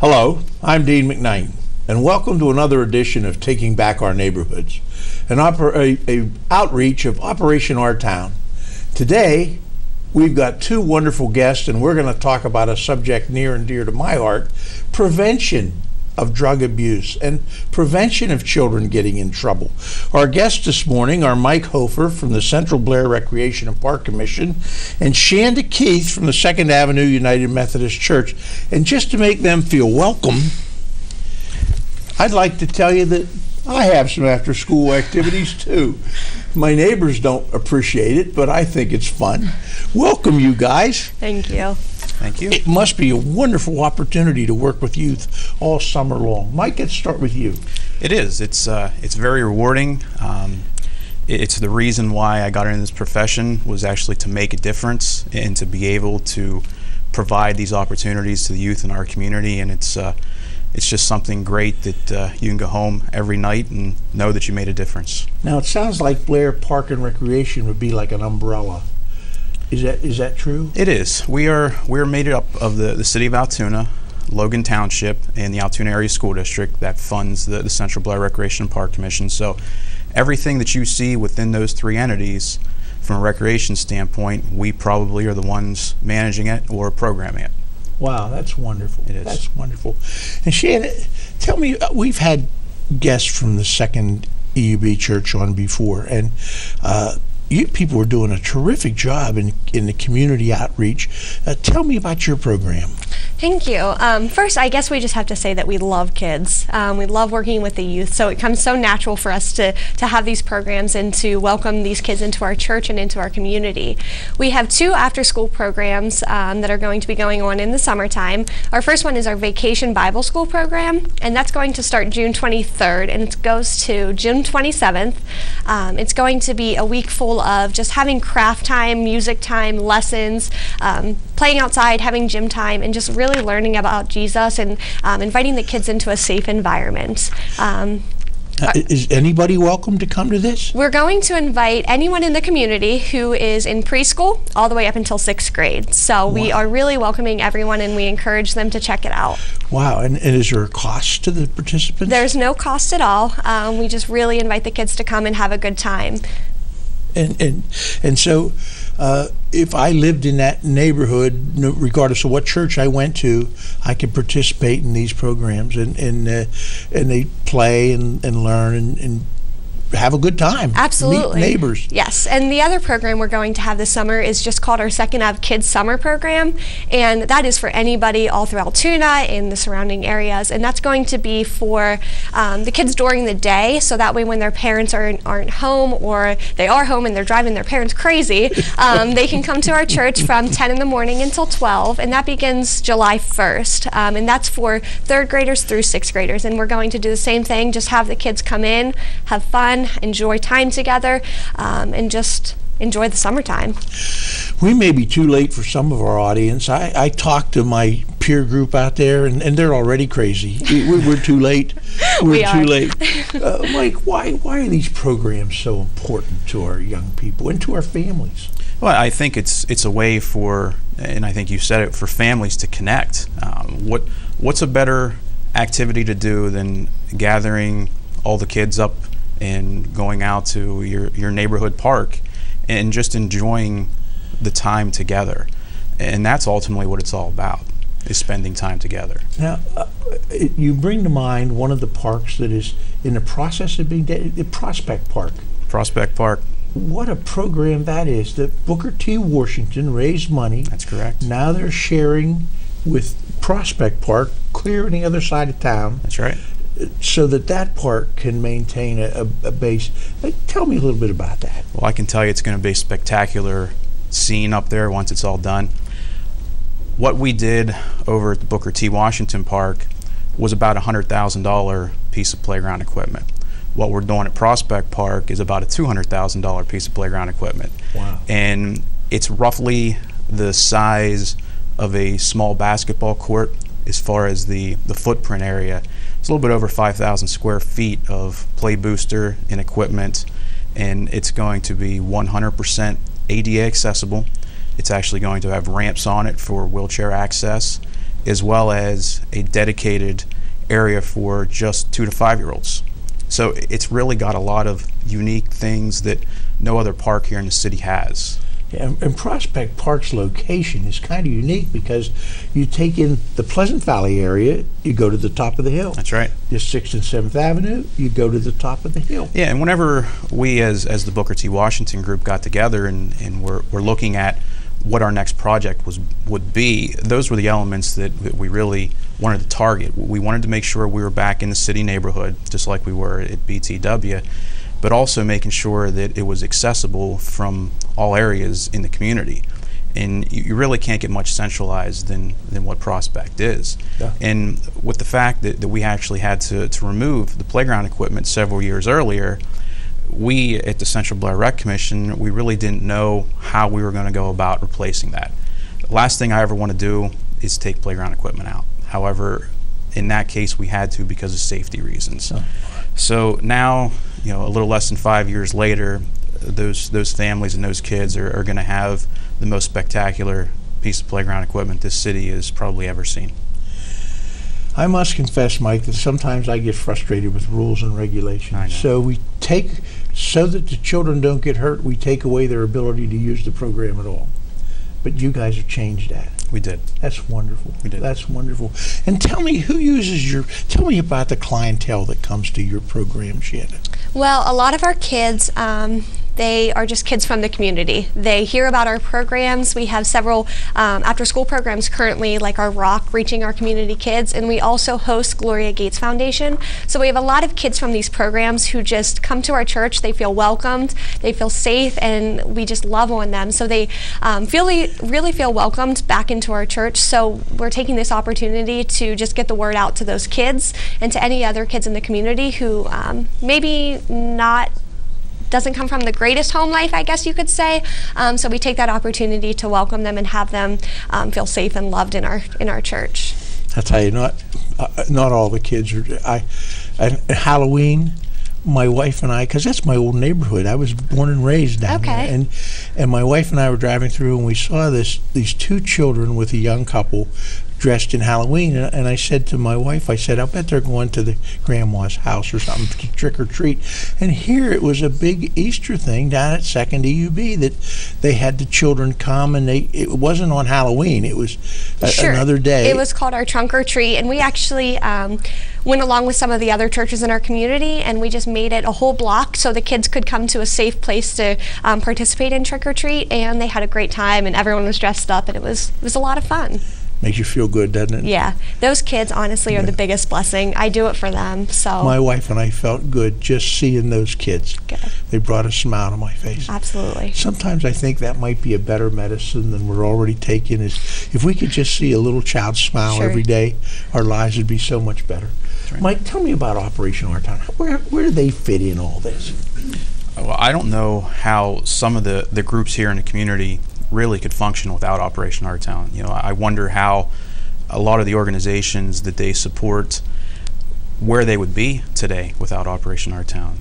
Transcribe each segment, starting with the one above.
Hello, I'm Dean McKnight, and welcome to another edition of Taking Back Our Neighborhoods, an outreach of Operation Our Town. Today, we've got two wonderful guests, and we're going to talk about a subject near and dear to my heart: prevention of drug abuse and prevention of children getting in trouble. Our guests this morning are Mike Hofer from the Central Blair Recreation and Park Commission and Shanda Keith from the 2nd Avenue United Methodist Church. And just to make them feel welcome, I'd like to tell you that I have some after-school activities too. My neighbors don't appreciate it, but I think it's fun. Welcome, you guys. Thank you. Thank you. It must be a wonderful opportunity to work with youth all summer long. Mike, let's start with you. It is. It's very rewarding. It's the reason why I got into this profession, was actually to make a difference and to be able to provide these opportunities to the youth in our community. And it's just something great that you can go home every night and know that you made a difference. Now, it sounds like Blair Park and Recreation would be like an umbrella. Is that true? It is. We're made up of the city of Altoona, Logan Township, and the Altoona Area School District that funds the Central Blair Recreation and Park Commission. So everything that you see within those three entities, from a recreation standpoint, we probably are the ones managing it or programming it. Wow, that's wonderful. It is. That's wonderful. And Shanda, tell me, we've had guests from the 2nd EUB Church on before, and you people are doing a terrific job in the community outreach. Tell me about your program. Thank you. First, I guess we just have to say that we love kids. We love working with the youth, so it comes so natural for us to have these programs and to welcome these kids into our church and into our community. We have two after-school programs that are going to be going on in the summertime. Our first one is our Vacation Bible School program, and that's going to start June 23rd, and it goes to June 27th. It's going to be a week full of just having craft time, music time, lessons, playing outside, having gym time, and just really learning about Jesus and inviting the kids into a safe environment. Is anybody welcome to come to this? We're going to invite anyone in the community who is in preschool all the way up until 6th grade. So we are really welcoming everyone, and we encourage them to check it out. Wow, and is there a cost to the participants? There's no cost at all. We just really invite the kids to come and have a good time. And so if I lived in that neighborhood, regardless of what church I went to, I could participate in these programs, and they play and learn and have a good time. Absolutely. Meet neighbors. Yes, and the other program we're going to have this summer is just called our 2nd Ave Kids Summer Program, and that is for anybody all through Altoona and the surrounding areas, and that's going to be for the kids during the day, so that way when their parents aren't home, or they are home and they're driving their parents crazy, they can come to our church from 10 in the morning until 12, and that begins July 1st, and that's for 3rd graders through 6th graders, and we're going to do the same thing, just have the kids come in, have fun, enjoy time together, and just enjoy the summertime. We may be too late for some of our audience. I talked to my peer group out there, and they're already crazy. We're too late. We're too late. Mike, why are these programs so important to our young people and to our families? Well, I think it's a way for, and I think you said it, for families to connect. What's a better activity to do than gathering all the kids up and going out to your neighborhood park and just enjoying the time together? And that's ultimately what it's all about, is spending time together. Now, you bring to mind one of the parks that is in the process of being the Prospect Park. Prospect Park. What a program that is. That Booker T. Washington raised money. That's correct. Now they're sharing with Prospect Park, clear on the other side of town. That's right. So that park can maintain a base. Tell me a little bit about that. Well, I can tell you it's going to be a spectacular scene up there once it's all done. What we did over at the Booker T. Washington Park was about a $100,000 piece of playground equipment. What we're doing at Prospect Park is about a $200,000 piece of playground equipment. Wow. And it's roughly the size of a small basketball court as far as the footprint area. It's a little bit over 5,000 square feet of play booster and equipment, and it's going to be 100% ADA accessible. It's actually going to have ramps on it for wheelchair access, as well as a dedicated area for just 2 to 5 year olds. So it's really got a lot of unique things that no other park here in the city has. Yeah, and Prospect Park's location is kind of unique because you take in the Pleasant Valley area, you go to the top of the hill. That's right. Just 6th and 7th Avenue, you go to the top of the hill. Yeah, and whenever we as the Booker T. Washington group got together and we're looking at what our next project would be, those were the elements that we really wanted to target. We wanted to make sure we were back in the city neighborhood, just like we were at BTW, but also making sure that it was accessible from all areas in the community. And you really can't get much centralized than what Prospect is. Yeah. And with the fact that we actually had to remove the playground equipment several years earlier, we at the Central Blair Rec Commission, we really didn't know how we were going to go about replacing that. The last thing I ever want to do is take playground equipment out. However, in that case, we had to because of safety reasons. Oh. So now, a little less than 5 years later, those families and those kids are going to have the most spectacular piece of playground equipment this city has probably ever seen. I must confess, Mike, that sometimes I get frustrated with rules and regulations. I know. So that the children don't get hurt, we take away their ability to use the program at all. But you guys have changed that. We did. That's wonderful. We did. That's wonderful. And tell me tell me about the clientele that comes to your program, Shanda. Well, a lot of our kids, they are just kids from the community. They hear about our programs. We have several after-school programs currently, like our Rock, Reaching Our Community Kids, and we also host Gloria Gates Foundation. So we have a lot of kids from these programs who just come to our church. They feel welcomed, they feel safe, and we just love on them. So they really feel welcomed back into our church. So we're taking this opportunity to just get the word out to those kids and to any other kids in the community who maybe doesn't come from the greatest home life, I guess you could say. So we take that opportunity to welcome them and have them feel safe and loved in our church. I tell you, not all the kids are. At Halloween, my wife and I, because that's my old neighborhood. I was born and raised down there, and my wife and I were driving through, and we saw these two children with a young couple dressed in Halloween, and I said to my wife, I bet they're going to the grandma's house or something to trick or treat. And here it was a big Easter thing down at 2nd EUB that they had the children come, and it wasn't on Halloween, it was another day. It was called our Trunk or Treat, and we actually went along with some of the other churches in our community, and we just made it a whole block so the kids could come to a safe place to participate in Trick or Treat, and they had a great time, and everyone was dressed up, and it was a lot of fun. Makes you feel good, doesn't it? Yeah, those kids honestly are the biggest blessing. I do it for them. So my wife and I felt good just seeing those kids. Good. They brought a smile to my face. Absolutely. Sometimes I think that might be a better medicine than we're already taking, is if we could just see a little child smile every day, our lives would be so much better. Right. Mike, tell me about Operation Our Town. Where do they fit in all this? Well, I don't know how some of the groups here in the community really could function without Operation Our Town. I wonder how a lot of the organizations that they support, where they would be today without Operation Our Town.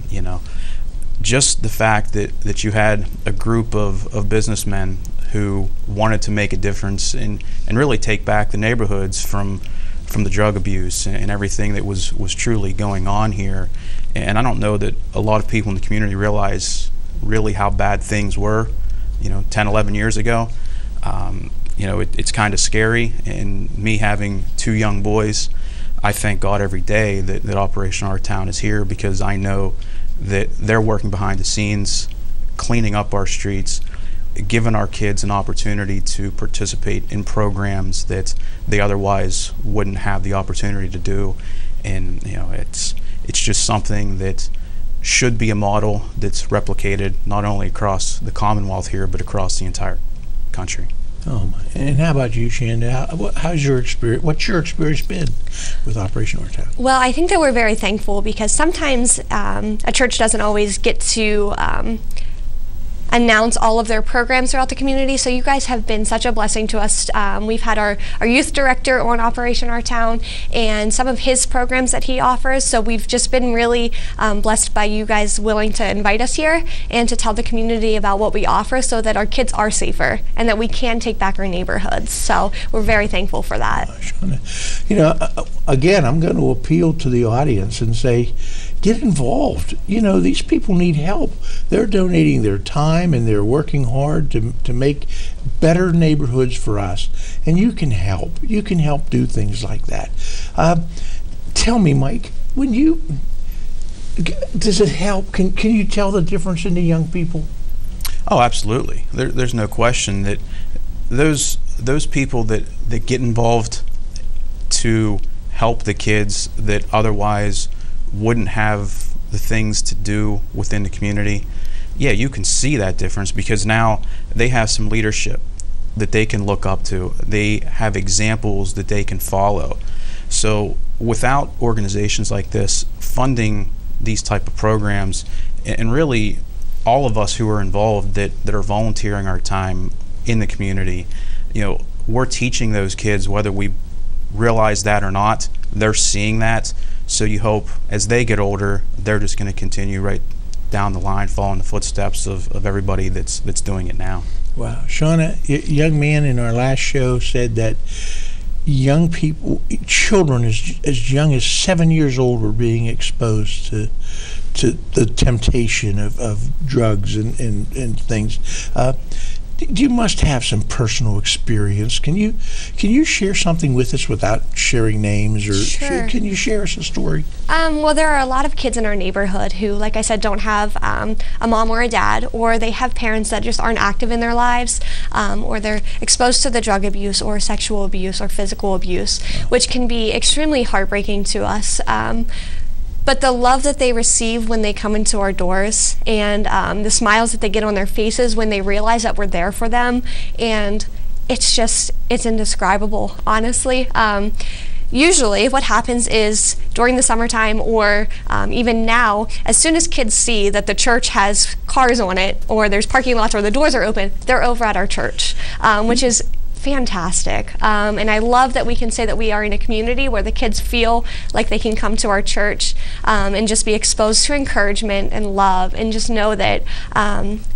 Just the fact that you had a group of businessmen who wanted to make a difference and really take back the neighborhoods from the drug abuse and everything that was truly going on here. And I don't know that a lot of people in the community realize really how bad things were 10, 11 years ago. It's kind of scary, and me having 2 young boys, I thank God every day that Operation Our Town is here, because I know that they're working behind the scenes, cleaning up our streets, giving our kids an opportunity to participate in programs that they otherwise wouldn't have the opportunity to do. And it's just something that should be a model that's replicated not only across the Commonwealth here, but across the entire country. Oh my! And how about you, Shanda? How's your experience? What's your experience been with Operation Our Town? Well, I think that we're very thankful, because sometimes a church doesn't always get to announce all of their programs throughout the community. So you guys have been such a blessing to us. We've had our youth director on Operation Our Town and some of his programs that he offers. So we've just been really blessed by you guys willing to invite us here and to tell the community about what we offer so that our kids are safer and that we can take back our neighborhoods. So we're very thankful for that. You know, again, I'm going to appeal to the audience and say, get involved. You know, these people need help. They're donating their time and they're working hard to make better neighborhoods for us. And you can help. You can help do things like that. Tell me, Mike, does it help? Can you tell the difference in the young people? Oh, absolutely. There's no question that those people that get involved to help the kids that otherwise wouldn't have the things to do within the community, yeah, you can see that difference because now they have some leadership that they can look up to. They have examples that they can follow. So without organizations like this funding these type of programs, and really all of us who are involved that are volunteering our time in the community, you know, we're teaching those kids, whether we realize that or not, they're seeing that. So you hope as they get older, they're just going to continue right down the line, following the footsteps of everybody that's doing it now. Wow. Shanda, a young man in our last show said that young people, children as young as 7 years old were being exposed to the temptation of drugs and things. You must have some personal experience. Can you share something with us without sharing names, or Sure. Can you share us a story? Well, there are a lot of kids in our neighborhood who, like I said, don't have a mom or a dad, or they have parents that just aren't active in their lives, or they're exposed to the drug abuse or sexual abuse or physical abuse, which can be extremely heartbreaking to us. But the love that they receive when they come into our doors, and the smiles that they get on their faces when they realize that we're there for them, and it's indescribable, honestly. Usually what happens is during the summertime or even now, as soon as kids see that the church has cars on it or there's parking lots or the doors are open, they're over at our church, which is fantastic. And I love that we can say that we are in a community where the kids feel like they can come to our church and just be exposed to encouragement and love, and just know that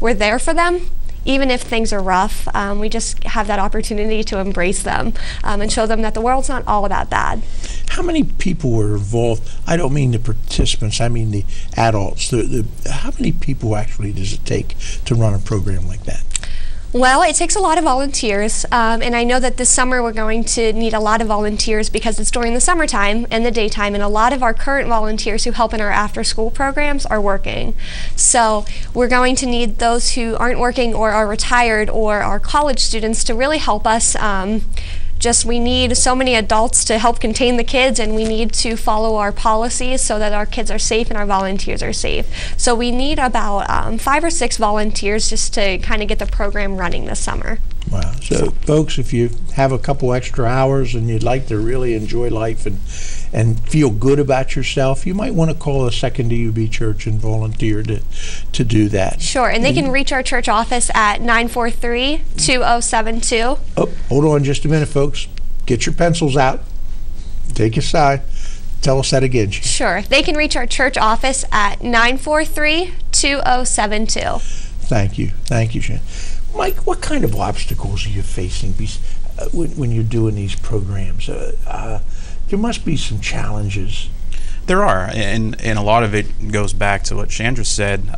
we're there for them. Even if things are rough, we just have that opportunity to embrace them and show them that the world's not all that bad. How many people were involved? I don't mean the participants, I mean the adults. How many people actually does it take to run a program like that? Well, it takes a lot of volunteers, and I know that this summer we're going to need a lot of volunteers because it's during the summertime and the daytime, and a lot of our current volunteers who help in our after-school programs are working. So we're going to need those who aren't working or are retired or are college students to really help us. We need so many adults to help contain the kids, and we need to follow our policies so that our kids are safe and our volunteers are safe. So we need about 5 or 6 volunteers just to kind of get the program running this summer. Wow. So folks, if you have a couple extra hours and you'd like to really enjoy life and feel good about yourself, you might want to call a Second DUB Church and volunteer to do that. Sure, and they can reach our church office at 943-2072. Oh, hold on just a minute, folks. Get your pencils out. Take a sigh. Tell us that again. Sure. They can reach our church office at 943-2072. Thank you. Thank you, Shanda. Mike, what kind of obstacles are you facing when you're doing these programs? There must be some challenges. There are, and a lot of it goes back to what Chandra said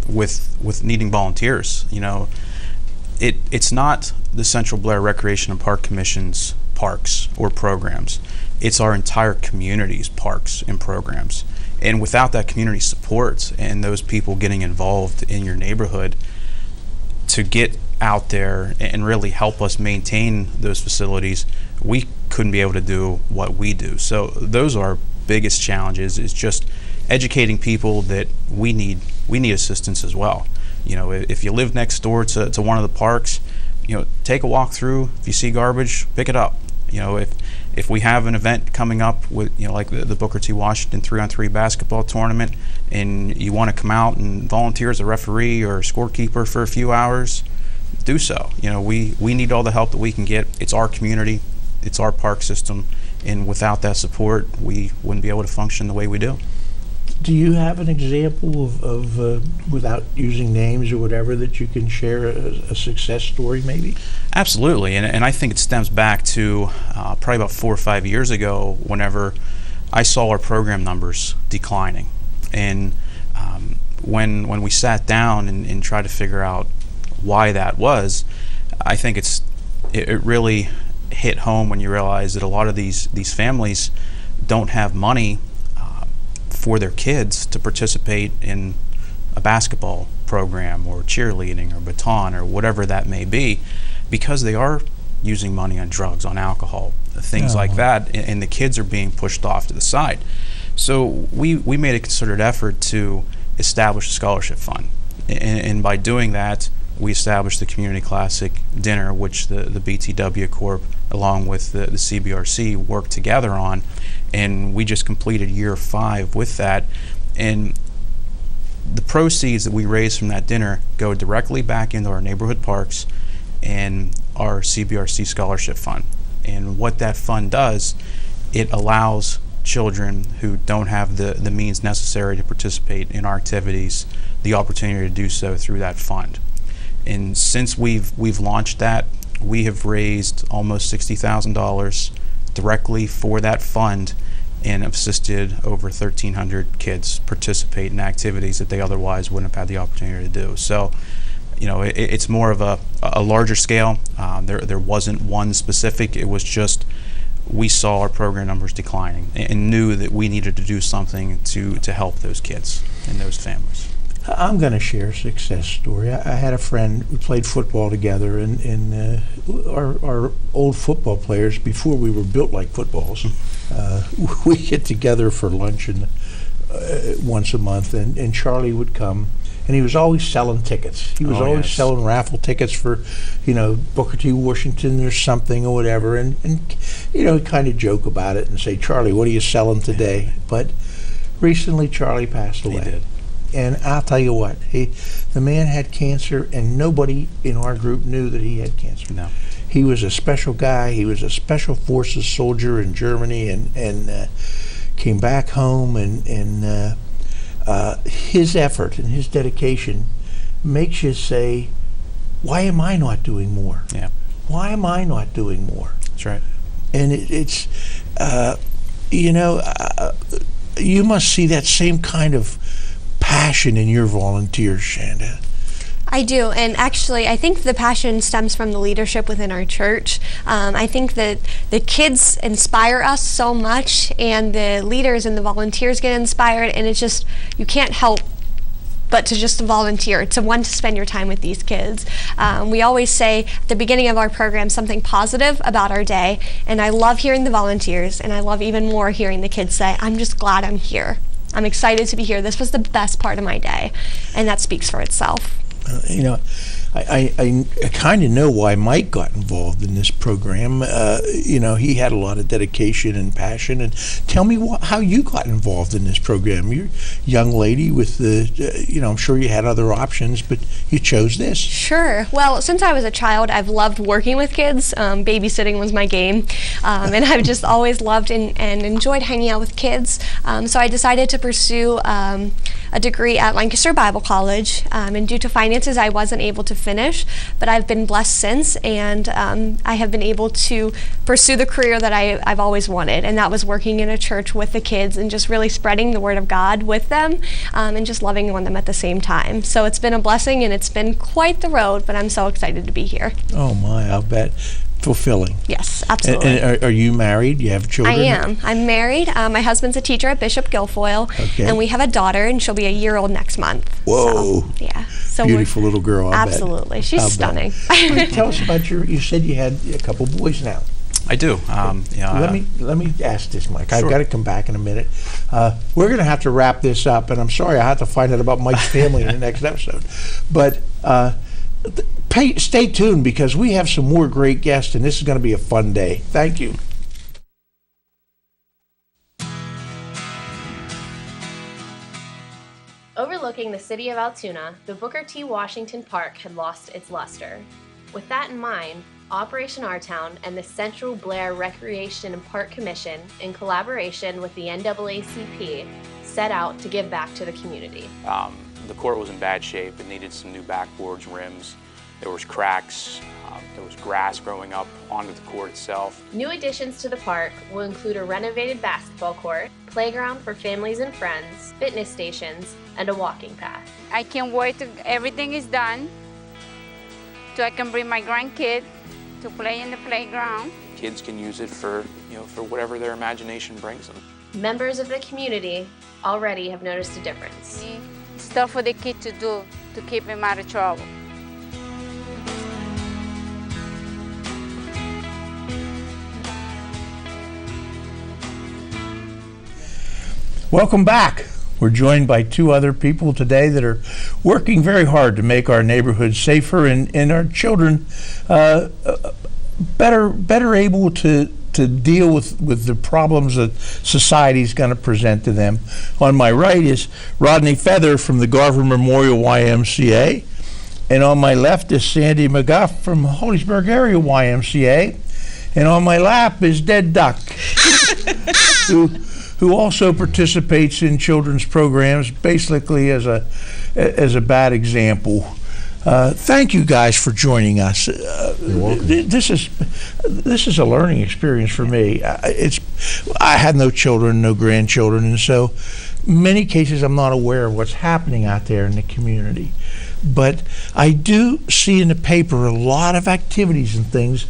with needing volunteers. You know, it's not the Central Blair Recreation and Park Commission's parks or programs. It's our entire community's parks and programs. And without that community support and those people getting involved in your neighborhood to get out there and really help us maintain those facilities, we couldn't be able to do what we do. So those are our biggest challenges, is just educating people that we need assistance as well. You know, if you live next door to one of the parks, you know, take a walk through. If you see garbage, pick it up. If we have an event coming up with, like the Booker T. Washington 3-on-3 basketball tournament, and you want to come out and volunteer as a referee or scorekeeper for a few hours, do so. We need all the help that we can get. It's our community, it's our park system, and without that support, we wouldn't be able to function the way we do. Do you have an example of without using names or whatever, that you can share a success story maybe? Absolutely, and I think it stems back to probably about 4 or 5 years ago, whenever I saw our program numbers declining. And when we sat down and tried to figure out why that was, I think it really hit home when you realize that a lot of these families don't have money for their kids to participate in a basketball program or cheerleading or baton or whatever that may be, because they are using money on drugs, on alcohol, things like that, and the kids are being pushed off to the side. So we made a concerted effort to establish a scholarship fund, and by doing that, we established the Community Classic Dinner, which the BTW Corp, along with the CBRC, worked together on, and we just completed year 5 with that. And the proceeds that we raise from that dinner go directly back into our neighborhood parks and our CBRC scholarship fund. And what that fund does, it allows children who don't have the means necessary to participate in our activities the opportunity to do so through that fund. And since we've launched that, we have raised almost $60,000 directly for that fund, and have assisted over 1,300 kids participate in activities that they otherwise wouldn't have had the opportunity to do. So, it's more of a larger scale. There wasn't one specific. It was just we saw our program numbers declining and knew that we needed to do something to help those kids and those families. I'm going to share a success story. I had a friend, we played football together, and our old football players, before we were built like footballs, we get together for lunch once a month, and Charlie would come, and he was always selling tickets. He was always selling raffle tickets for, Booker T. Washington or something or whatever, and kind of joke about it and say, "Charlie, what are you selling today?" But recently Charlie passed away. He did. And I'll tell you what, the man had cancer, and nobody in our group knew that he had cancer. No. He was a special guy. He was a special forces soldier in Germany, and came back home, and his effort and his dedication makes you say, why am I not doing more? Yeah. Why am I not doing more? That's right. And you must see that same kind of passion in your volunteers, Shanda. I do, and actually I think the passion stems from the leadership within our church. I think that the kids inspire us so much, and the leaders and the volunteers get inspired, and it's just, you can't help but to just volunteer, to spend your time with these kids. We always say at the beginning of our program something positive about our day, and I love hearing the volunteers, and I love even more hearing the kids say, "I'm just glad I'm here. I'm excited to be here. This was the best part of my day," and that speaks for itself. I kind of know why Mike got involved in this program. He had a lot of dedication and passion. And tell me how you got involved in this program. You're a young lady with I'm sure you had other options, but you chose this. Sure. Well, since I was a child, I've loved working with kids. Babysitting was my game. And I've just always loved and enjoyed hanging out with kids. So I decided to pursue a degree at Lancaster Bible College. And due to finances, I wasn't able to finish, but I've been blessed since, and I have been able to pursue the career that I've always wanted, and that was working in a church with the kids and just really spreading the word of God with them, and just loving on them at the same time. So it's been a blessing, and it's been quite the road, but I'm so excited to be here. Oh my, I'll bet. Fulfilling. Yes, absolutely. And are you married? You have children? I am. I'm married. My husband's a teacher at Bishop Guilfoyle, and we have a daughter, and she'll be a year old next month. Whoa. So, yeah. So beautiful little girl, I bet. Absolutely. She's stunning. Tell us about you said you had a couple boys now. I do. Let me ask this, Mike. Sure. I've got to come back in a minute. We're going to have to wrap this up, and I'm sorry I have to find out about Mike's family in the next episode. But stay tuned because we have some more great guests, and this is going to be a fun day. Thank you. Overlooking the city of Altoona, the Booker T. Washington Park had lost its luster. With that in mind, Operation Our Town and the Central Blair Recreation and Park Commission, in collaboration with the NAACP, set out to give back to the community. The court was in bad shape. It needed some new backboards, rims. There was cracks. There was grass growing up onto the court itself. New additions to the park will include a renovated basketball court, playground for families and friends, fitness stations, and a walking path. I can't wait till everything is done so I can bring my grandkid to play in the playground. Kids can use it for whatever their imagination brings them. Members of the community already have noticed a difference. Stuff for the kid to do to keep him out of trouble. Welcome back. We're joined by two other people today that are working very hard to make our neighborhoods safer and our children better able to deal with the problems that society is going to present to them. On my right is Rodney Feather from the Garver Memorial YMCA, and on my left is Sandy McGough from Hollidaysburg Area YMCA, and on my lap is Dead Duck, who also participates in children's programs, basically as a bad example. Thank you guys for joining us. You're welcome. This is a learning experience for me. I have no children, no grandchildren, and so many cases I'm not aware of what's happening out there in the community. But I do see in the paper a lot of activities and things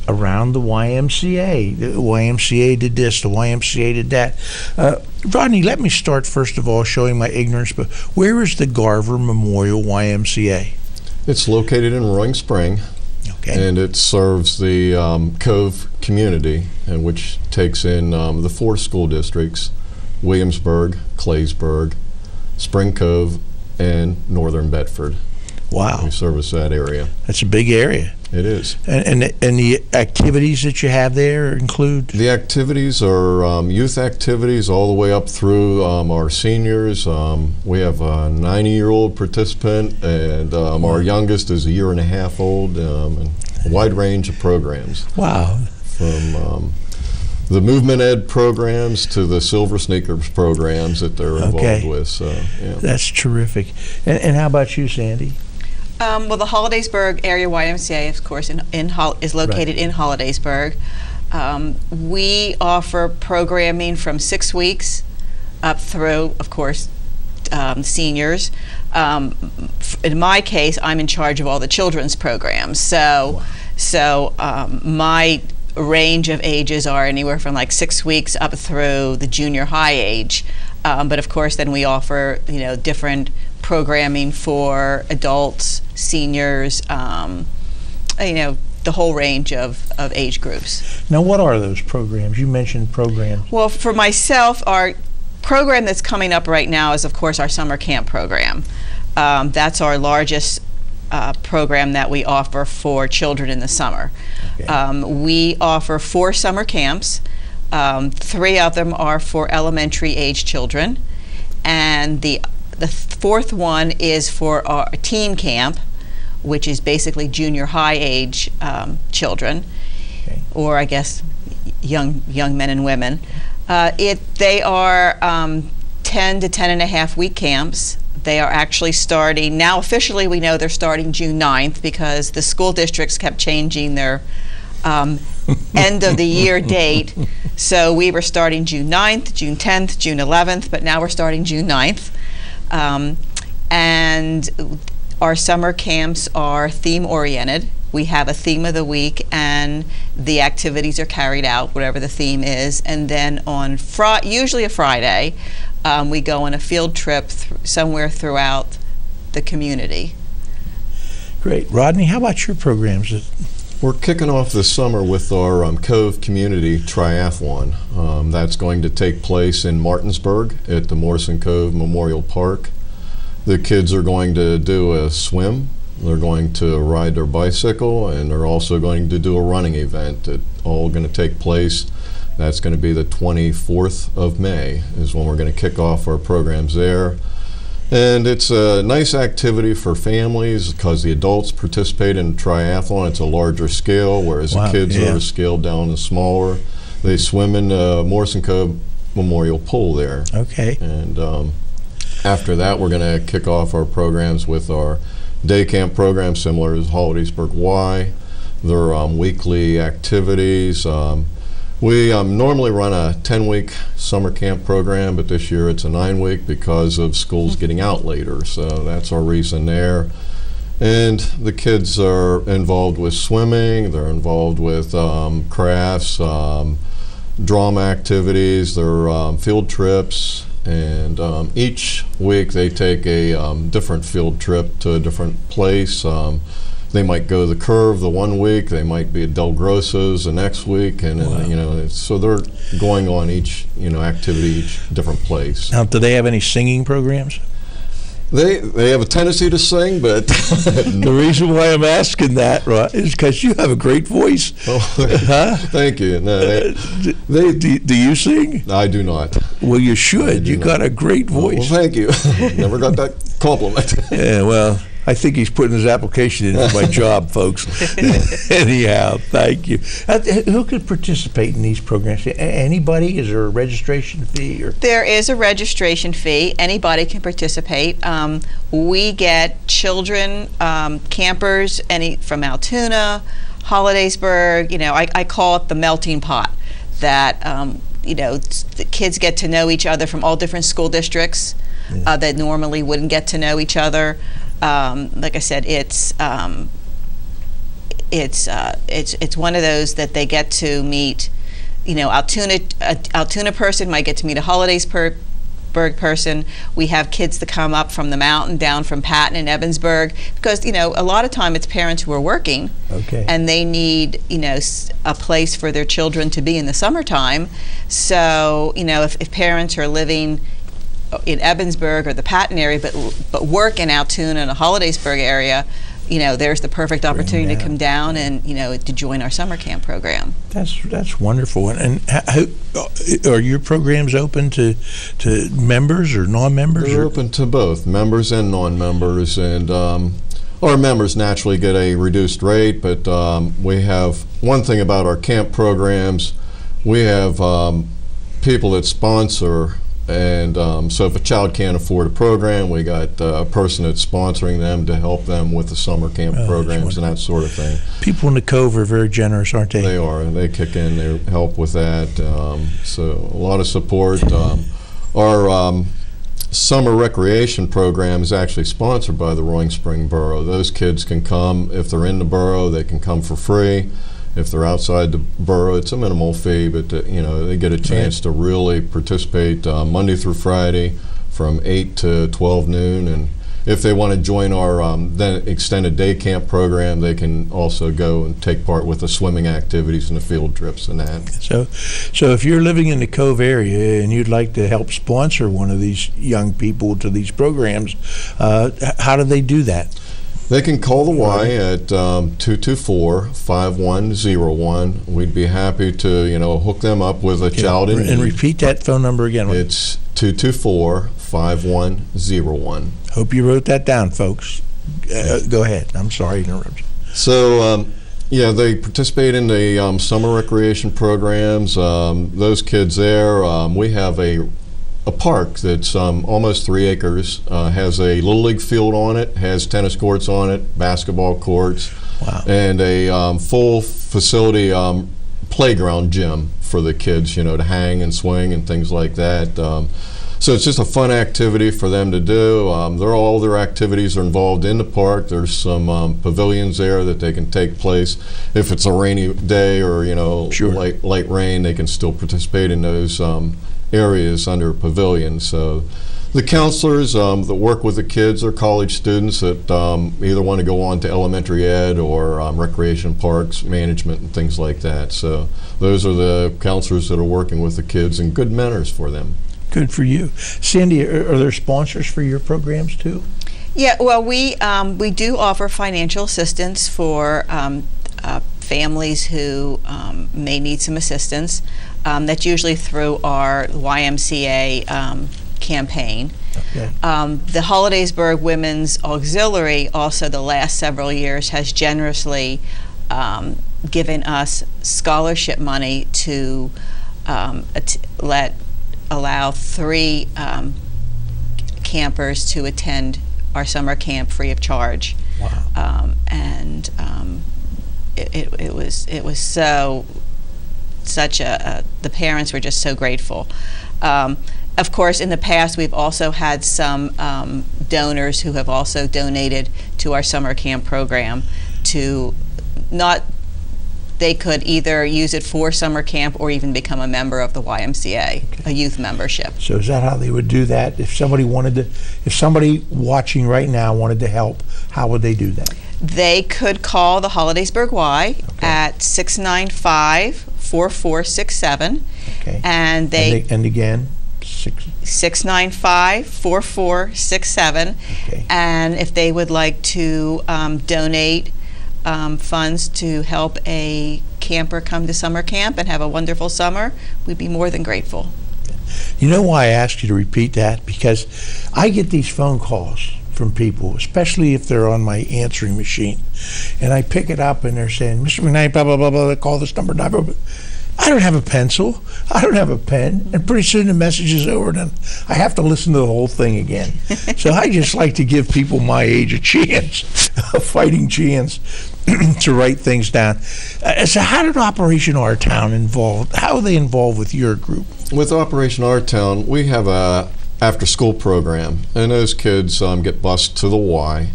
around the YMCA. The YMCA did this, the YMCA did that. Rodney, let me start first of all showing my ignorance, but where is the Garver Memorial YMCA? It's located in Roaring Spring, Okay. and it serves the Cove community, and which takes in the 4 school districts: Williamsburg, Claysburg, Spring Cove, and Northern Bedford. Wow. We service that area. That's a big area. It is. And the activities that you have there include? The activities are youth activities all the way up through our seniors. We have a 90-year-old participant, and our youngest is a year and a half old, and a wide range of programs. Wow. From the movement ed programs to the Silver Sneakers programs that they're involved with. So, yeah. That's terrific. And how about you, Sandy? Well, the Hollidaysburg Area YMCA, of course, is located in Hollidaysburg. We offer programming from 6 weeks up through, of course, seniors. In my case, I'm in charge of all the children's programs. So my range of ages are anywhere from like 6 weeks up through the junior high age. But of course, then we offer different programming for adults, seniors, the whole range of age groups. Now, what are those programs? You mentioned programs. Well, for myself, our program that's coming up right now is, of course, our summer camp program. That's our largest program that we offer for children in the summer. Okay. We offer 4 summer camps. 3 of them are for elementary age children, and the 4th one is for our teen camp, which is basically junior high age children, okay, or I guess young men and women. They are 10 to 10 and a half week camps. They are actually starting now. Officially, we know they're starting June 9th because the school districts kept changing their end of the year date. So we were starting June 9th, June 10th, June 11th, but now we're starting June 9th. And our summer camps are theme oriented. We have a theme of the week, and the activities are carried out, whatever the theme is. And then on usually a Friday, we go on a field trip somewhere throughout the community. Great. Rodney, how about your programs? We're kicking off this summer with our Cove Community Triathlon. That's going to take place in Martinsburg at the Morrison Cove Memorial Park. The kids are going to do a swim, They're going to ride their bicycle, and they're also going to do a running event. It's all going to take place. That's going to be the 24th of May is when we're going to kick off our programs there. And it's a nice activity for families because the adults participate in triathlon. It's a larger scale, whereas the kids are scaled down and smaller. They swim in the Morrison Cove Memorial Pool there. Okay. And after that, we're going to kick off our programs with our day camp program, similar as Hollidaysburg Y. They're weekly activities. We normally run a 10-week summer camp program, but this year it's a 9-week because of schools getting out later. So that's our reason there. And the kids are involved with swimming. They're involved with crafts, drama activities. They're field trips. And each week they take a different field trip to a different place. They might go the Curve the one week. They might be at Del Grosso's the next week, and so they're going on each activity, each different place. Now, do they have any singing programs? They have a tendency to sing, but the reason why I'm asking that, right, is because you have a great voice. Oh, thank you. No, do you sing? I do not. Well, you should. You got a great voice. Well, thank you. Never got that compliment. Yeah, well, I think he's putting his application in for my job, folks. Anyhow, thank you. Who could participate in these programs? Anybody? Is there a registration fee? There is a registration fee. Anybody can participate. We get children, campers, from Altoona, Hollidaysburg. I call it the melting pot. That the kids get to know each other from all different school districts that normally wouldn't get to know each other. Like I said, it's one of those that they get to meet. Altoona person might get to meet a Hollidaysburg person. We have kids that come up from the mountain, down from Patton and Evansburg, because a lot of time it's parents who are working, and they need a place for their children to be in the summertime. So if parents are living in Evansburg or the Patton area, but work in Altoona and the Hollidaysburg area, there's the perfect opportunity to come down and to join our summer camp program. That's wonderful. And how, are your programs open to members or non-members? They're open to both members and non-members, and our members naturally get a reduced rate. But we have one thing about our camp programs: we have people that sponsor. And so if a child can't afford a program, we got a person that's sponsoring them to help them with the summer camp programs and that sort of thing. People in the Cove are very generous, aren't they? They are, and they kick in, they help with that. So a lot of support. Our summer recreation program is actually sponsored by the Roaring Spring Borough. Those kids can come, if they're in the borough, they can come for free. If they're outside the borough, it's a minimal fee, but they get a chance to really participate Monday through Friday from 8 to 12 noon. And if they want to join our then extended day camp program, they can also go and take part with the swimming activities and the field trips and that. So if you're living in the Cove area and you'd like to help sponsor one of these young people to these programs, how do they do that? They can call the Y at 224-5101. We'd be happy to, hook them up with a child in need. And repeat that phone number again. It's 224-5101. Hope you wrote that down, folks. Go ahead. I'm sorry to interrupt you. So, they participate in the summer recreation programs. Those kids there, we have a park that's almost 3 acres, has a Little League field on it, has tennis courts on it, basketball courts, and a full facility playground gym for the kids, to hang and swing and things like that. So it's just a fun activity for them to do. All their activities are involved in the park. There's some pavilions there that they can take place. If it's a rainy day or light rain, they can still participate in those areas under a pavilion. So the counselors that work with the kids are college students that either want to go on to elementary ed or recreation parks management and things like that. So those are the counselors that are working with the kids and good mentors for them. Good for you. Sandy, are there sponsors for your programs too? Yeah, well, we do offer financial assistance for families who may need some assistance. That's usually through our YMCA campaign. Okay. The Hollidaysburg Women's Auxiliary also the last several years has generously given us scholarship money to allow 3 campers to attend our summer camp free of charge. Wow. It was such a the parents were just so grateful. Of course, in the past, we've also had some donors who have also donated to our summer camp program they could either use it for summer camp or even become a member of the YMCA, a youth membership. So is that how they would do that? If somebody watching right now wanted to help, how would they do that? They could call the Hollidaysburg Y at 695-4467. Okay. And again, 695-4467. Okay. And if they would like to donate funds to help a camper come to summer camp and have a wonderful summer, we'd be more than grateful. You know why I asked you to repeat that? Because I get these phone calls from people, especially if they're on my answering machine, and I pick it up and they're saying, Mr. McKnight, blah, blah, blah, blah, call this number, blah, blah, blah. I don't have a pencil, I don't have a pen, and pretty soon the message is over, and I have to listen to the whole thing again. So I just like to give people my age a chance, a fighting chance to write things down. So how did Operation Our Town involved? How are they involved with your group? With Operation Our Town, we have a after-school program, and those kids get bused to the Y,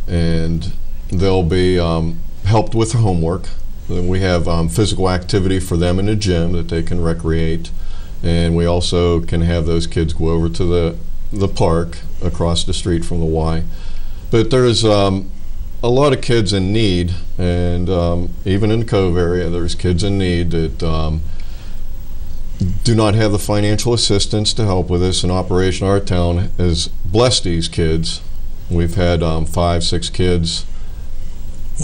and they'll be helped with homework. Then we have physical activity for them in the gym that they can recreate, and we also can have those kids go over to the park across the street from the Y. But there's a lot of kids in need, and even in the Cove area, there's kids in need that do not have the financial assistance to help with this, and Operation Our Town has blessed these kids. We've had 5-6 kids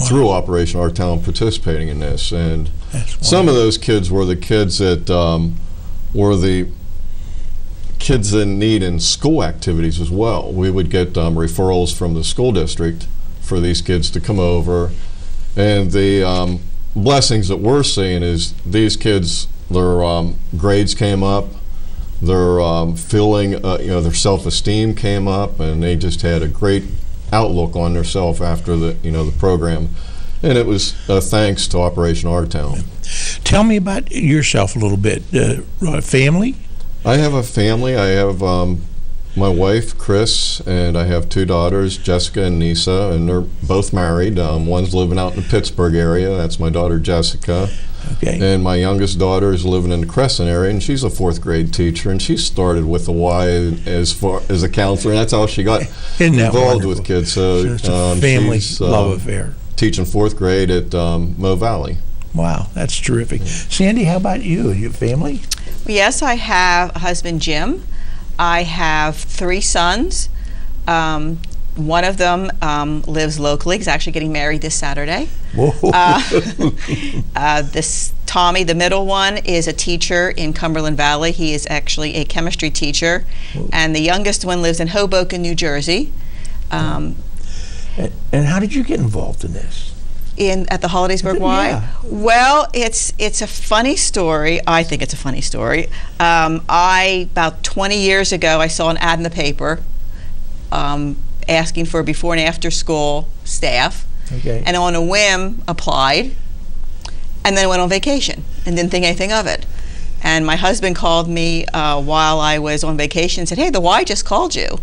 through Operation Our Town participating in this, and some of those kids were the kids that were the kids in need in school activities as well. We would get referrals from the school district for these kids to come over, and the blessings that we're seeing is these kids, their grades came up, their their self-esteem came up, and they just had a great outlook on themselves after the program, and it was thanks to Operation Our Town. Tell me about yourself a little bit. Family? I have a family. I have my wife, Chris, and I have 2 daughters, Jessica and Nisa, and they're both married. One's living out in the Pittsburgh area. That's my daughter, Jessica. Okay. And my youngest daughter is living in the Crescent area, and she's a 4th grade teacher, and she started with the Y as a counselor, and that's how she got involved with kids. So it's a family love affair. Teaching 4th grade at Mo Valley. Wow, that's terrific. Sandy, how about you? Your family? Yes, I have a husband, Jim. I have 3 sons. One of them lives locally. He's actually getting married this Saturday. Whoa. This Tommy, the middle one, is a teacher in Cumberland Valley. He is actually a chemistry teacher. Whoa. And the youngest one lives in Hoboken, New Jersey. And how did you get involved in this? At the Hollidaysburg Y? Yeah. Well, it's a funny story. I think it's a funny story. About 20 years ago, I saw an ad in the paper asking for before and after school staff, and on a whim applied, and then went on vacation and didn't think anything of it. And my husband called me while I was on vacation and said, "Hey, the Y just called you.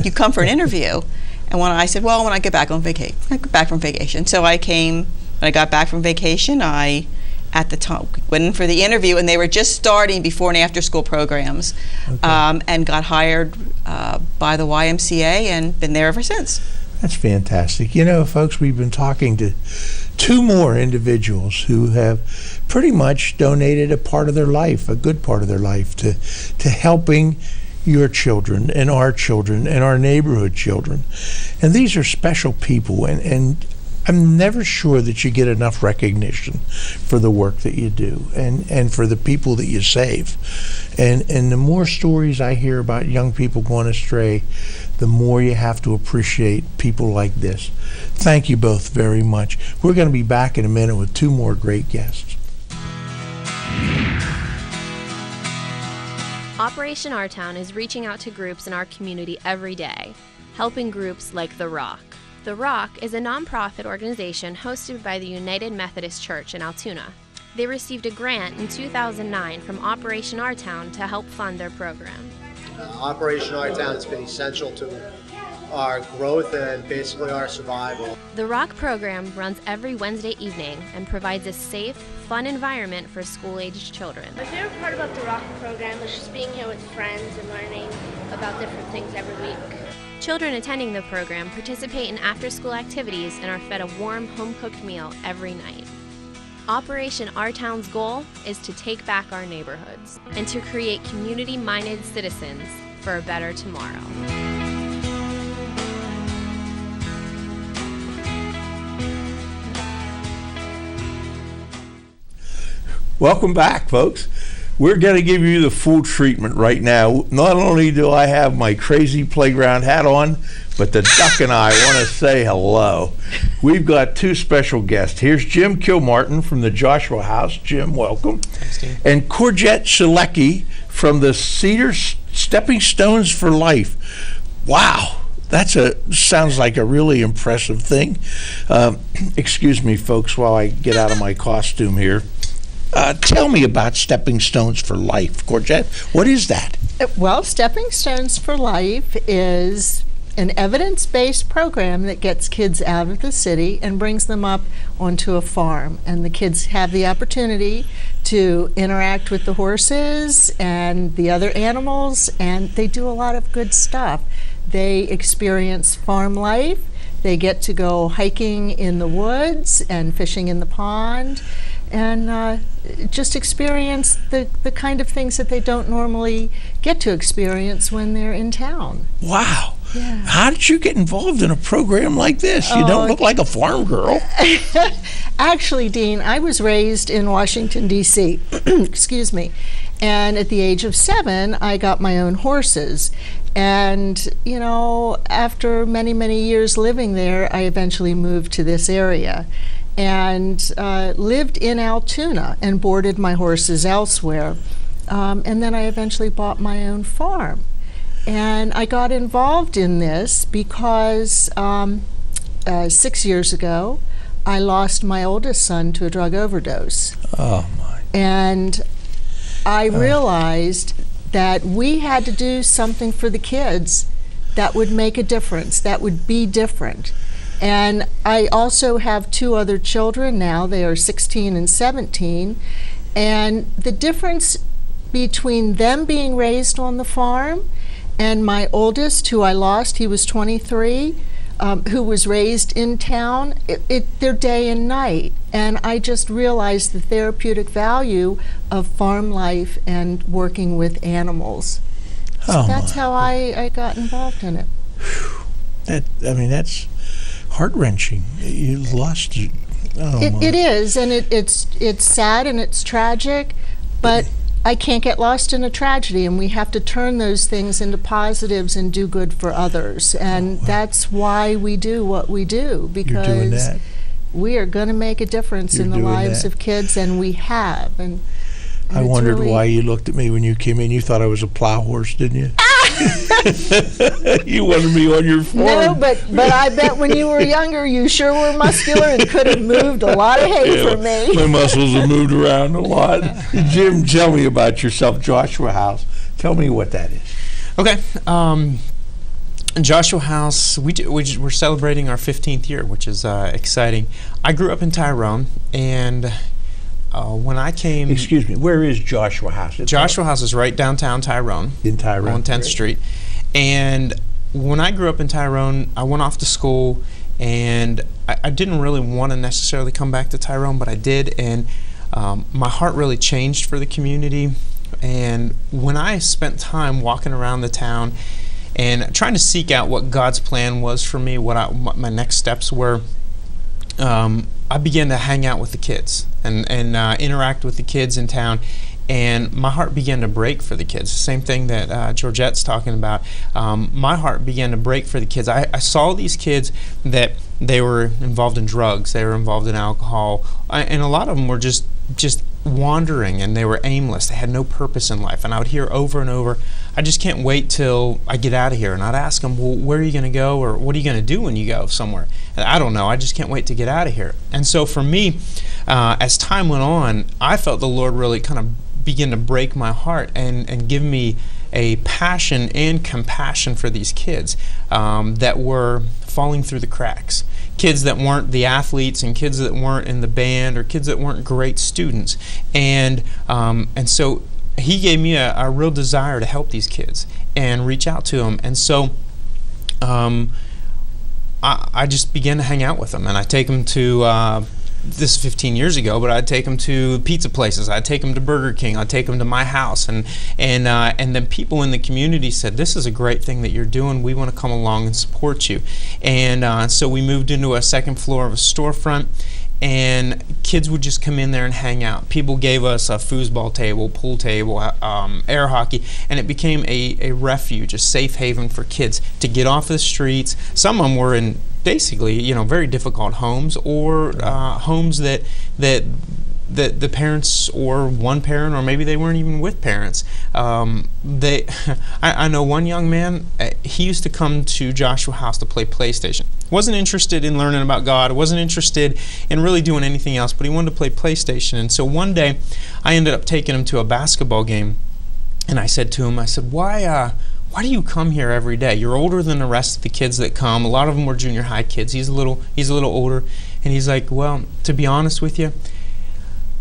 You come for an interview." And when I said, "Well, when I get back from vacation." So I came. When I got back from vacation, I at the time went in for the interview, and they were just starting before and after school programs, and got hired by the YMCA and been there ever since. That's fantastic. You know, folks, we've been talking to 2 more individuals who have pretty much donated a part of their life, a good part of their life, to helping your children and our neighborhood children. And these are special people, and I'm never sure that you get enough recognition for the work that you do and for the people that you save. And the more stories I hear about young people going astray, the more you have to appreciate people like this. Thank you both very much. We're going to be back in a minute with 2 more great guests. Operation Our Town is reaching out to groups in our community every day, helping groups like The Rock. The Rock is a nonprofit organization hosted by the United Methodist Church in Altoona. They received a grant in 2009 from Operation Our Town to help fund their program. Operation Our Town has been essential to our growth and basically our survival. The Rock program runs every Wednesday evening and provides a safe, fun environment for school-aged children. My favorite part about the Rock program was just being here with friends and learning about different things every week. Children attending the program participate in after-school activities and are fed a warm, home-cooked meal every night. Operation Our Town's goal is to take back our neighborhoods and to create community-minded citizens for a better tomorrow. Welcome back, folks. We're going to give you the full treatment right now. Not only do I have my crazy playground hat on, but the duck and I want to say hello. We've got 2 special guests. Here's Jim Kilmartin from the Joshua House. Jim, welcome. Thanks, Steve. And Georgette Selecky from the Cedar Stepping Stones for Life. Wow. Sounds like a really impressive thing. Excuse me, folks, while I get out of my costume here. Tell me about Stepping Stones for Life. Georgette, what is that? Well, Stepping Stones for Life is an evidence-based program that gets kids out of the city and brings them up onto a farm. And the kids have the opportunity to interact with the horses and the other animals, and they do a lot of good stuff. They experience farm life. They get to go hiking in the woods and fishing in the pond, and just experience the kind of things that they don't normally get to experience when they're in town. Wow. Yeah. How did you get involved in a program like this? You don't look like a farm girl. Actually, Dean, I was raised in Washington, D.C., excuse me, and at the age of 7, I got my own horses. And, you know, after many, many years living there, I eventually moved to this area and lived in Altoona and boarded my horses elsewhere. And then I eventually bought my own farm. And I got involved in this because 6 years ago, I lost my oldest son to a drug overdose. Oh, my. And I realized that we had to do something for the kids that would make a difference, that would be different. And I also have 2 other children now. They are 16 and 17. And the difference between them being raised on the farm and my oldest, who I lost, he was 23, who was raised in town, they're day and night. And I just realized the therapeutic value of farm life and working with animals. So that's how I got involved in it. That's heart-wrenching. You lost. It is, and it's sad and it's tragic, but I can't get lost in a tragedy, and we have to turn those things into positives and do good for others. And that's why we do what we do, because we are going to make a difference in the lives of kids, and we have. And I wondered why you looked at me when you came in. You thought I was a plow horse, didn't you? You wanted me on your farm. No, but I bet when you were younger, you sure were muscular and could have moved a lot of hay for me. My muscles have moved around a lot. Jim, tell me about yourself, Joshua House. Tell me what that is. Okay. Joshua House, we're celebrating our 15th year, which is exciting. I grew up in Tyrone, and when I came... Excuse me, where is Joshua House? Joshua House is right downtown Tyrone. In Tyrone. On 10th Street. And when I grew up in Tyrone, I went off to school, and I didn't really want to necessarily come back to Tyrone, but I did, and my heart really changed for the community And when I spent time walking around the town and trying to seek out what God's plan was for me, what my next steps were, I began to hang out with the kids and interact with the kids in town. And my heart began to break for the kids. The same thing that Georgette's talking about. My heart began to break for the kids. I saw these kids that they were involved in drugs, they were involved in alcohol, and a lot of them were just wandering, and they were aimless. They had no purpose in life. And I would hear over and over, I just can't wait till I get out of here. And I'd ask them, well, where are you going to go, or what are you going to do when you go somewhere? And I don't know. I just can't wait to get out of here. And so for me, as time went on, I felt the Lord really kind of begin to break my heart and give me a passion and compassion for these kids that were falling through the cracks. Kids that weren't the athletes, and kids that weren't in the band, or kids that weren't great students. And so he gave me a real desire to help these kids and reach out to them. And so I just began to hang out with them, and I take them to this is 15 years ago, but I'd take them to pizza places, I'd take them to Burger King, I'd take them to my house, and then people in the community said, this is a great thing that you're doing, we want to come along and support you. And so we moved into a second floor of a storefront, and kids would just come in there and hang out. People gave us a foosball table, pool table, air hockey, and it became a refuge, a safe haven for kids to get off the streets. Some of them were in basically, very difficult homes, or homes that the parents, or one parent, or maybe they weren't even with parents. I know one young man, he used to come to Joshua's house to play PlayStation. Wasn't interested in learning about God, wasn't interested in really doing anything else, but he wanted to play PlayStation. And so one day, I ended up taking him to a basketball game, and I said to him, why do you come here every day? You're older than the rest of the kids that come. A lot of them were junior high kids. He's a little older. And he's like, well, to be honest with you,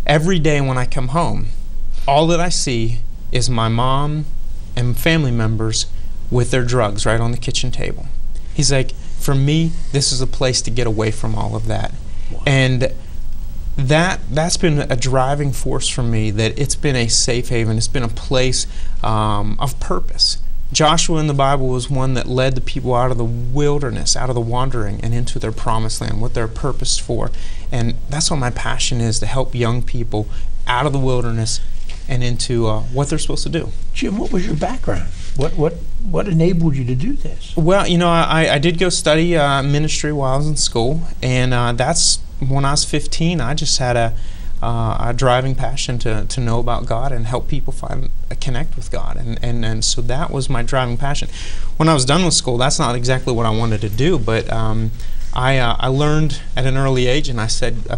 every day when I come home, all that I see is my mom and family members with their drugs right on the kitchen table. He's like, for me, this is a place to get away from all of that. Wow. And that's been a driving force for me, that it's been a safe haven. It's been a place of purpose. Joshua in the Bible was one that led the people out of the wilderness, out of the wandering, and into their promised land, what they're purposed for. And that's what my passion is, to help young people out of the wilderness and into what they're supposed to do. Jim, what was your background? What enabled you to do this? Well, I did go study ministry while I was in school, and that's when I was 15. I just had a driving passion to know about God and help people connect with God, and so that was my driving passion. When I was done with school, that's not exactly what I wanted to do, but I learned at an early age, and I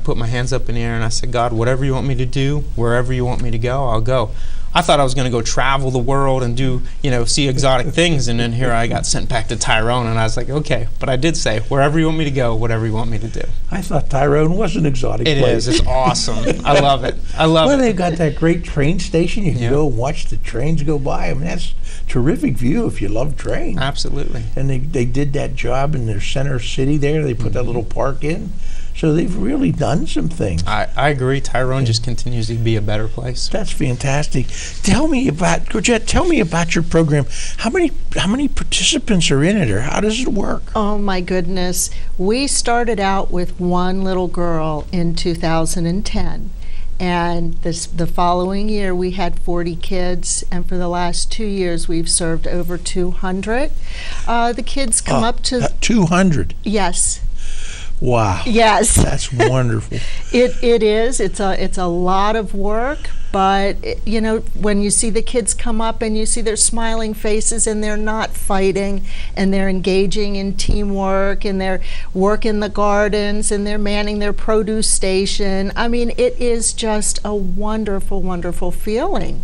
put my hands up in the air and I said, God, whatever you want me to do, wherever you want me to go, I'll go. I thought I was going to go travel the world and do, see exotic things, and then here I got sent back to Tyrone, and I was like, okay, but I did say, wherever you want me to go, whatever you want me to do. I thought Tyrone was an exotic place. It is. It's awesome. I love it. Well, they've got that great train station. You can go and watch the trains go by. I mean, that's a terrific view if you love trains. Absolutely. And they did that job in their center city there. They put that little park in. So they've really done some things. I agree. Tyrone just continues to be a better place. That's fantastic. Georgette, tell me about your program. How many participants are in it, or how does it work? Oh my goodness. We started out with one little girl in 2010. And the following year we had 40 kids, and for the last 2 years we've served over 200. The kids come up to 200. Yes. Wow. Yes. That's wonderful. It is. It's a lot of work, but when you see the kids come up and you see their smiling faces, and they're not fighting, and they're engaging in teamwork, and they're working the gardens, and they're manning their produce station. I mean, it is just a wonderful, wonderful feeling.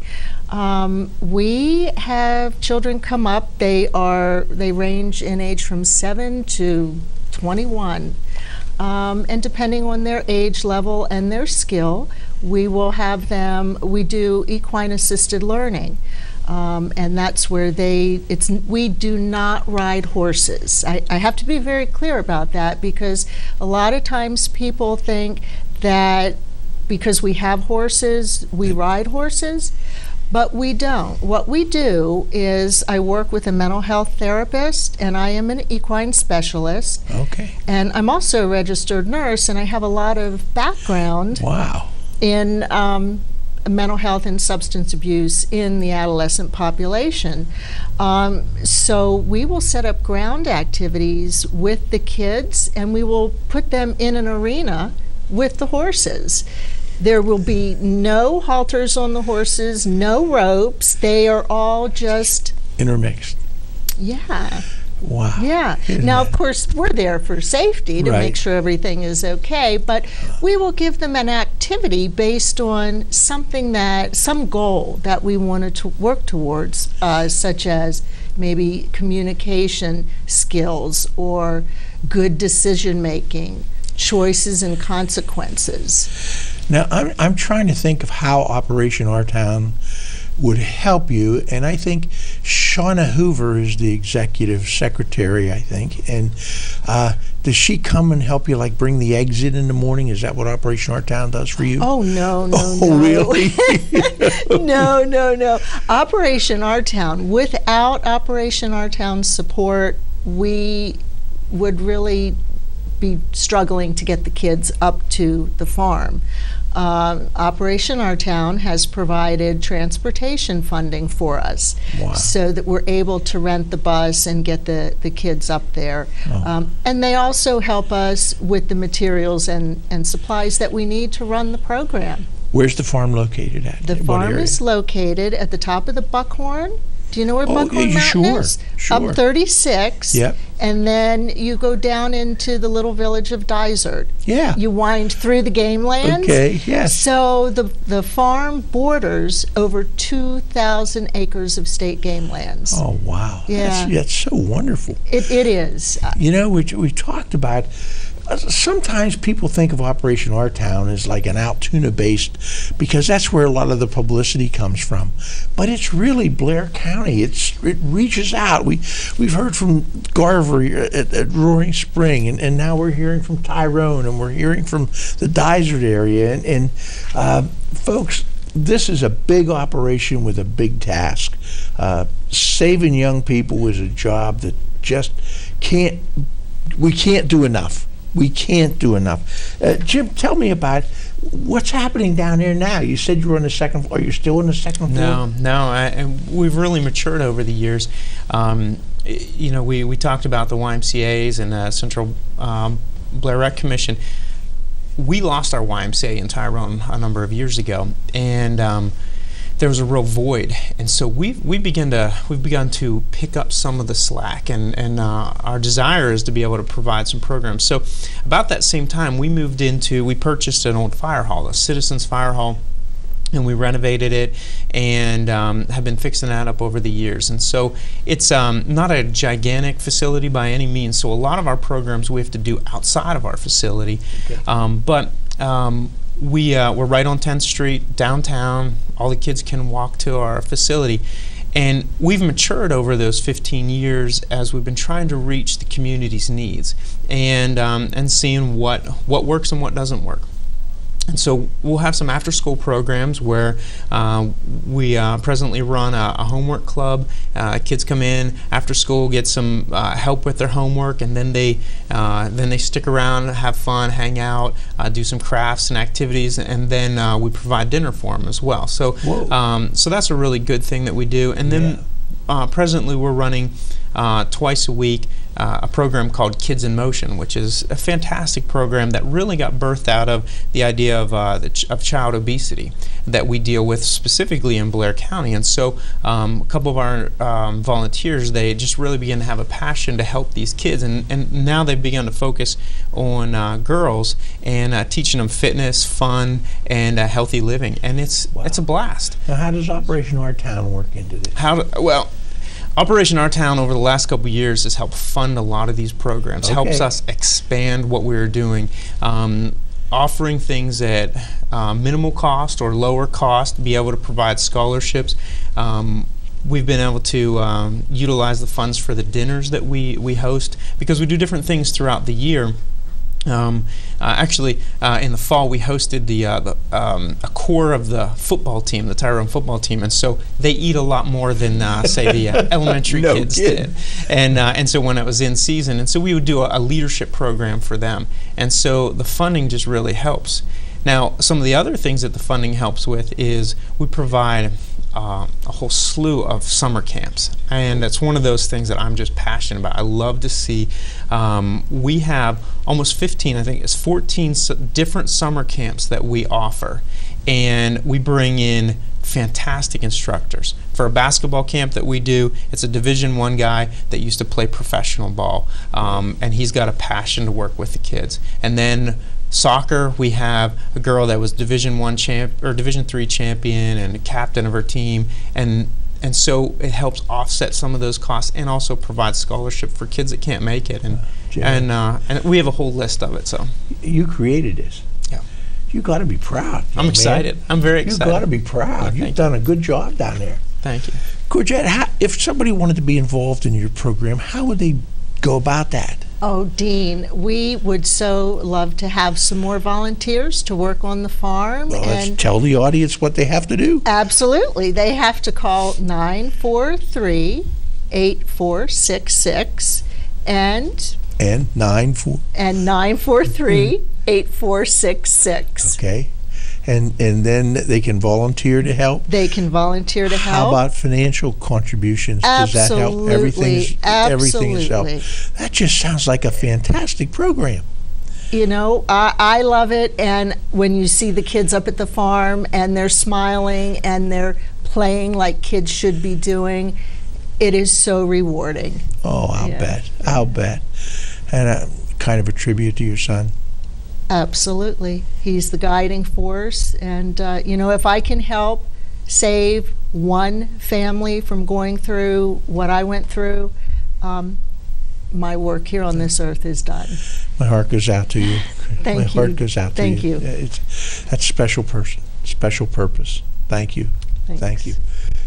We have children come up. They range in age from 7 to 21. And depending on their age level and their skill, we will have them, we do equine assisted learning. And that's where we do not ride horses. I have to be very clear about that, because a lot of times people think that because we have horses, we ride horses, but we don't. What we do is I work with a mental health therapist, and I am an equine specialist. Okay. And I'm also a registered nurse, and I have a lot of background Wow. in mental health and substance abuse in the adolescent population. So we will set up ground activities with the kids, and we will put them in an arena with the horses. There will be no halters on the horses, no ropes. They are all just Intermixed. Yeah. Wow. Yeah. Isn't Now, that- of course, we're there for safety to Right. make sure everything is okay, but we will give them an activity based on some goal that we wanted to work towards, such as maybe communication skills or good decision making, choices and consequences. Now, I'm trying to think of how Operation Our Town would help you, and I think Shanda Hofer is the executive secretary, I think, and does she come and help you, like bring the eggs in the morning? Is that what Operation Our Town does for you? Oh, no. Oh, really? No. Operation Our Town, without Operation Our Town's support, we would really be struggling to get the kids up to the farm. Operation Our Town has provided transportation funding for us, Wow. so that we're able to rent the bus and get the kids up there. And they also help us with the materials and supplies that we need to run the program. Where's the farm located at? The What farm area? is located at the top of the Buckhorn. Do you know where Buckhorn yeah, Mountain sure, is? sure. Up 36. Yep. And then you go down into the little village of Dysart. Yeah. You wind through the game lands. Okay, yes. So the farm borders over 2,000 acres of state game lands. Oh, wow. Yeah. That's so wonderful. It is. You know, we talked about, sometimes people think of Operation Our Town as like an Altoona based, because that's where a lot of the publicity comes from. But it's really Blair County. It reaches out. We've heard from Garver at Roaring Spring, and now we're hearing from Tyrone, and we're hearing from the Dysart area. And folks, this is a big operation with a big task. Saving young people is a job that just we can't do enough. We can't do enough. Jim, tell me about what's happening down there now. You said you were on the second floor. Are you still on the second floor? No. And we've really matured over the years. You know, we talked about the YMCA's and Central Blair Rec Commission. We lost our YMCA in Tyrone a number of years ago, and there was a real void, and so we've begun to pick up some of the slack, and our desire is to be able to provide some programs. So about that same time, we purchased an old fire hall, a citizens fire hall, and we renovated it, and have been fixing that up over the years. And so it's not a gigantic facility by any means, so a lot of our programs we have to do outside of our facility. Okay. We're right on 10th Street, downtown. All the kids can walk to our facility. And we've matured over those 15 years as we've been trying to reach the community's needs and seeing what works and what doesn't work. And so we'll have some after-school programs where we presently run a homework club. Kids come in after school, get some help with their homework, and then they stick around, have fun, hang out, do some crafts and activities, and then we provide dinner for them as well. So so that's a really good thing that we do. And then presently we're running twice a week a program called Kids in Motion, which is a fantastic program that really got birthed out of the idea of child obesity that we deal with specifically in Blair County. And so a couple of our volunteers, they just really began to have a passion to help these kids, and now they've begun to focus on girls and teaching them fitness, fun, and healthy living, and it's a blast. Now, how does Operation Our Town work into this? Operation Our Town over the last couple of years has helped fund a lot of these programs, helps us expand what we're doing, offering things at minimal cost or lower cost, be able to provide scholarships. We've been able to utilize the funds for the dinners that we host, because we do different things throughout the year. Actually, in the fall, we hosted a core of the football team, the Tyrone football team, and so they eat a lot more than, say, the elementary kids did. And so when it was in season, and so we would do a leadership program for them. And so the funding just really helps. Now, some of the other things that the funding helps with is we provide a whole slew of summer camps, and it's one of those things that I'm just passionate about. I love to see. We have almost 15, I think it's 14 different summer camps that we offer, and we bring in fantastic instructors. For a basketball camp that we do, it's a Division I guy that used to play professional ball, and he's got a passion to work with the kids. And then soccer, we have a girl that was Division III champion and a captain of her team, and so it helps offset some of those costs and also provide scholarship for kids that can't make it, and we have a whole list of it. So you created this. Yeah, you got to be proud. I'm excited. I'm very excited. You got to be proud. You've done a good job down there. Thank you, Georgette. If somebody wanted to be involved in your program, how would they go about that? Oh, Dean, we would so love to have some more volunteers to work on the farm. Well, let's tell the audience what they have to do. Absolutely. They have to call 943-8466 and 943-8466. Okay. And then they can volunteer to help? They can volunteer to help. How about financial contributions? Absolutely. Does that help? Everything is help. That just sounds like a fantastic program. You know, I love it, and when you see the kids up at the farm and they're smiling and they're playing like kids should be doing, it is so rewarding. Oh, I'll bet. And kind of a tribute to your son? Absolutely. He's the guiding force, and you know, if I can help save one family from going through what I went through, my work here on this earth is done. My heart goes out to you. Thank you. My heart goes out to you. Thank you. That's a special person, special purpose. Thank you. Thanks. Thank you.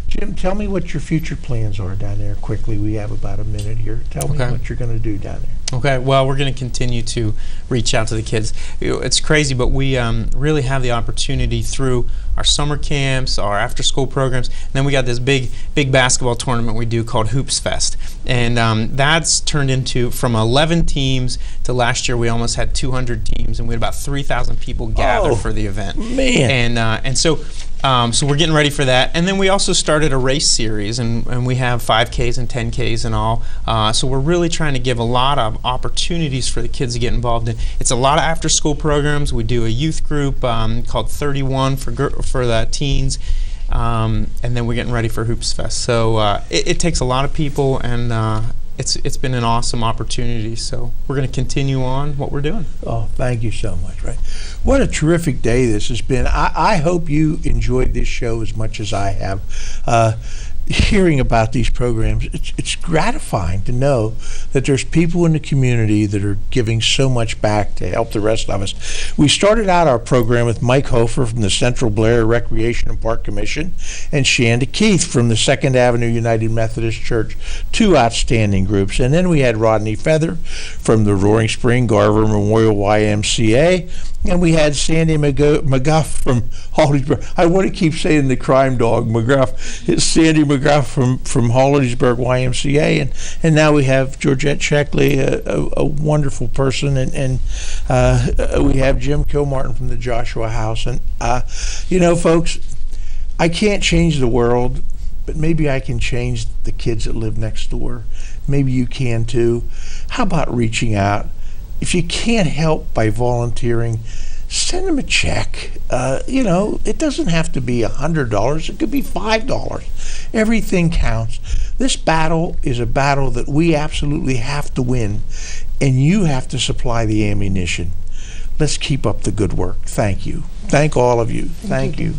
Jim, tell me what your future plans are down there quickly. We have about a minute here. Tell me what you're going to do down there. Okay, well, we're going to continue to reach out to the kids. It's crazy, but we really have the opportunity through our summer camps, our after-school programs, and then we got this big basketball tournament we do called Hoops Fest. And that's turned into, from 11 teams to last year, we almost had 200 teams, and we had about 3,000 people gather for the event. Man. And so we're getting ready for that. And then we also started a race series, and we have 5Ks and 10Ks and all. So we're really trying to give a lot of opportunities for the kids to get involved in. It's a lot of after-school programs. We do a youth group called 31 for the teens. And then we're getting ready for Hoops Fest. So it takes a lot of people, and it's been an awesome opportunity. So we're going to continue on what we're doing. Oh, thank you so much. Right, what a terrific day this has been. I hope you enjoyed this show as much as I have. Hearing about these programs, it's gratifying to know that there's people in the community that are giving so much back to help the rest of us. We started out our program with Mike Hofer from the Central Blair Recreation and Park Commission and Shanda Keith from the 2nd Avenue United Methodist Church, two outstanding groups. And then we had Rodney Feather from the Roaring Spring Garver Memorial YMCA, and we had Sandy McGough from Hollidaysburg. I want to keep saying the crime dog, McGough. It's Sandy McGough from Hollidaysburg YMCA, and now we have Georgette Sheckley, a wonderful person, and we have Jim Kilmartin from the Joshua House. And you know, folks, I can't change the world, but maybe I can change the kids that live next door. Maybe you can too. How about reaching out? If you can't help by volunteering, send them a check. You know, it doesn't have to be $100. It could be $5. Everything counts. This battle is a battle that we absolutely have to win, and you have to supply the ammunition. Let's keep up the good work. Thank you. Thank all of you. Thank you.